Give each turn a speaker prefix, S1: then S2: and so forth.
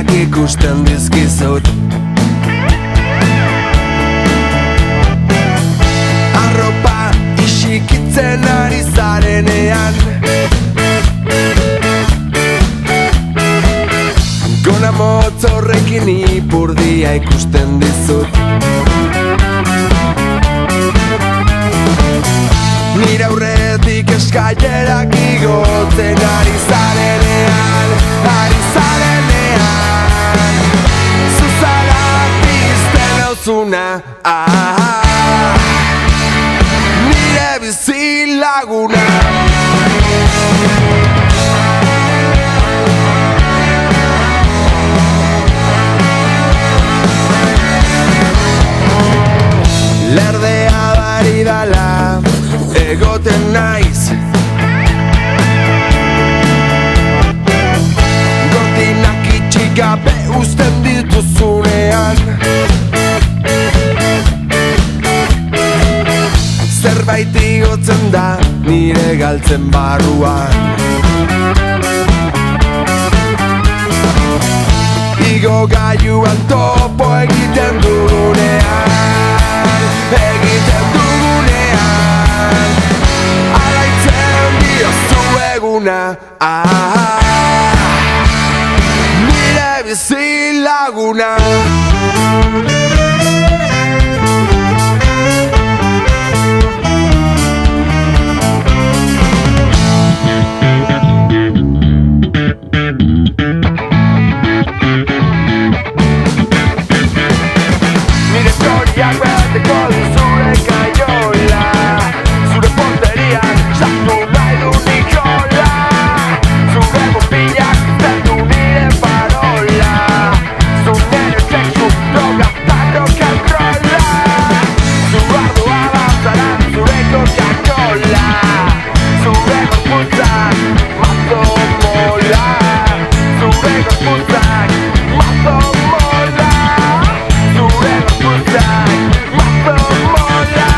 S1: Begiak ikusten dizkizut. Arropa isikitzen ari zarenean, gona motz horrekin ipurdia ikusten dizut. Nire aurretik eskailerak igotzen ari zarenean, zuzara pizten hauzuna, nire bizilaguna. Lerdea bari dala egoten naiz, gordinak itxik gabe uzten dituzunean, zerbait igotzen da nire galtzen barruan. Igo gailuan topo egiten dugunean, alaitzen diozu eguna, nire bizilaguna. Nire historiak beteko du zure kaiola, zure porterian sartu nahi du Nikola, zure guztiak zendu nire parola, zu nire sexu, droga eta rock'n'rolla, zu ardua bazaran zure Coca-Cola, zure gorputzak mazo mola, zure gorputzak mazo mola, zure gorputzak mazo mola.